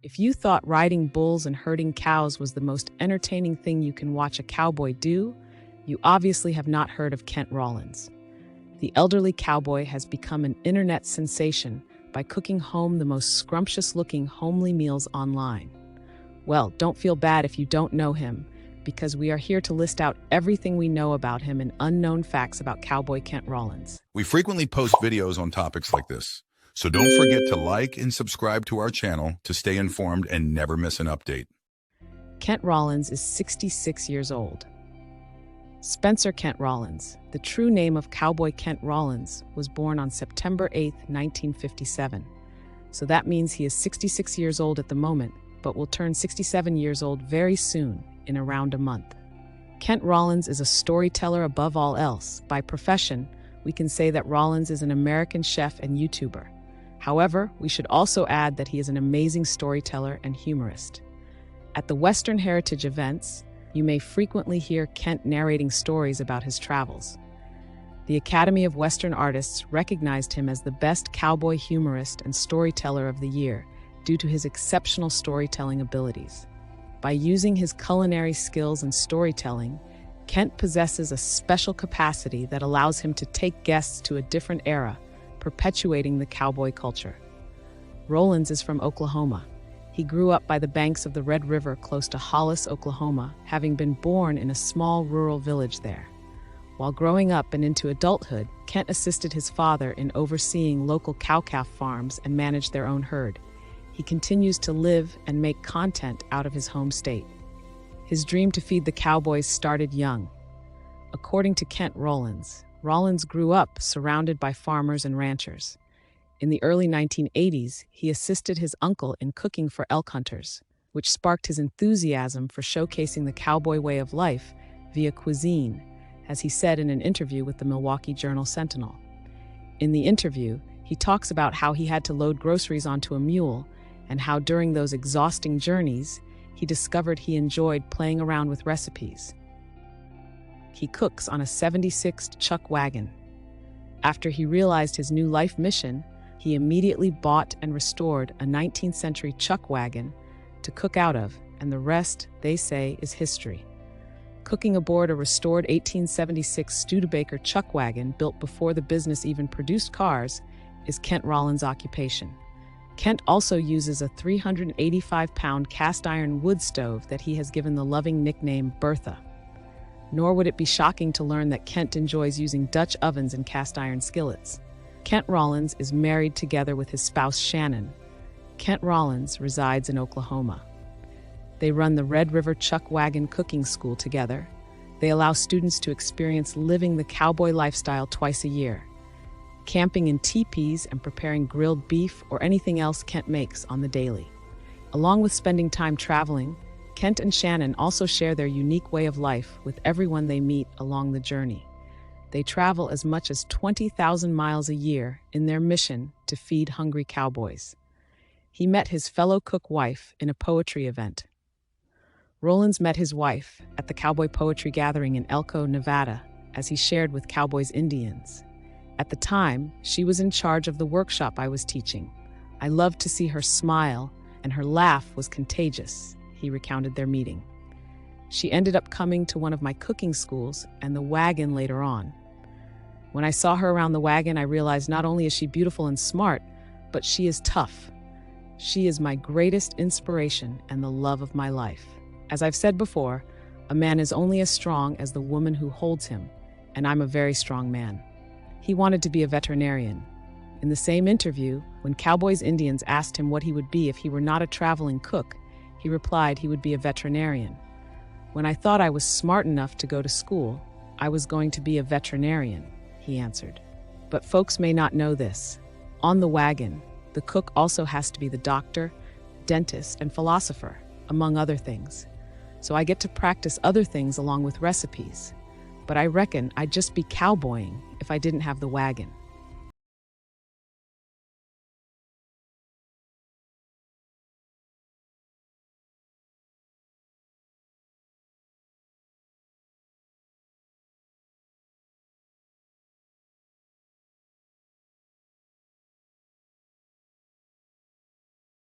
If you thought riding bulls and herding cows was the most entertaining thing you can watch a cowboy do, you obviously have not heard of Kent Rollins. The elderly cowboy has become an internet sensation by cooking home the most scrumptious-looking homely meals online. Well, don't feel bad if you don't know him, because we are here to list out everything we know about him and unknown facts about Cowboy Kent Rollins. We frequently post videos on topics like this, so don't forget to like and subscribe to our channel to stay informed and never miss an update. Kent Rollins is 66 years old. Spencer Kent Rollins, the true name of Cowboy Kent Rollins, was born on September 8, 1957. So that means he is 66 years old at the moment, but will turn 67 years old very soon, in around a month. Kent Rollins is a storyteller above all else. By profession, we can say that Rollins is an American chef and YouTuber. However, we should also add that he is an amazing storyteller and humorist. At the Western Heritage events, you may frequently hear Kent narrating stories about his travels. The Academy of Western Artists recognized him as the best cowboy humorist and storyteller of the year due to his exceptional storytelling abilities. By using his culinary skills and storytelling, Kent possesses a special capacity that allows him to take guests to a different era, perpetuating the cowboy culture. Rollins is from Oklahoma. He grew up by the banks of the Red River close to Hollis, Oklahoma, having been born in a small rural village there. While growing up and into adulthood, Kent assisted his father in overseeing local cow-calf farms and managed their own herd. He continues to live and make content out of his home state. His dream to feed the cowboys started young. According to Kent Rollins, Rollins grew up surrounded by farmers and ranchers. In the early 1980s, he assisted his uncle in cooking for elk hunters, which sparked his enthusiasm for showcasing the cowboy way of life via cuisine, as he said in an interview with the Milwaukee Journal-Sentinel. In the interview, he talks about how he had to load groceries onto a mule and how during those exhausting journeys, he discovered he enjoyed playing around with recipes. He cooks on a '76 chuck wagon. After he realized his new life mission, he immediately bought and restored a 19th century chuck wagon to cook out of, and the rest, they say, is history. Cooking aboard a restored 1876 Studebaker chuck wagon built before the business even produced cars is Kent Rollins' occupation. Kent also uses a 385-pound cast-iron wood stove that he has given the loving nickname Bertha. Nor would it be shocking to learn that Kent enjoys using Dutch ovens and cast-iron skillets. Kent Rollins is married together with his spouse Shannon. Kent Rollins resides in Oklahoma. They run the Red River Chuck Wagon Cooking School together. They allow students to experience living the cowboy lifestyle twice a year, camping in teepees and preparing grilled beef or anything else Kent makes on the daily. Along with spending time traveling, Kent and Shannon also share their unique way of life with everyone they meet along the journey. They travel as much as 20,000 miles a year in their mission to feed hungry cowboys. He met his fellow cook wife in a poetry event. Rollins met his wife at the Cowboy Poetry Gathering in Elko, Nevada, as he shared with Cowboys Indians. At the time, she was in charge of the workshop I was teaching. I loved to see her smile, and her laugh was contagious, he recounted their meeting. She ended up coming to one of my cooking schools and the wagon later on. When I saw her around the wagon, I realized not only is she beautiful and smart, but she is tough. She is my greatest inspiration and the love of my life. As I've said before, a man is only as strong as the woman who holds him, and I'm a very strong man. He wanted to be a veterinarian. In the same interview, when Cowboys Indians asked him what he would be if he were not a traveling cook, he replied he would be a veterinarian. When I thought I was smart enough to go to school, I was going to be a veterinarian, he answered. But folks may not know this. On the wagon, the cook also has to be the doctor, dentist, and philosopher, among other things. So I get to practice other things along with recipes. But I reckon I'd just be cowboying if I didn't have the wagon.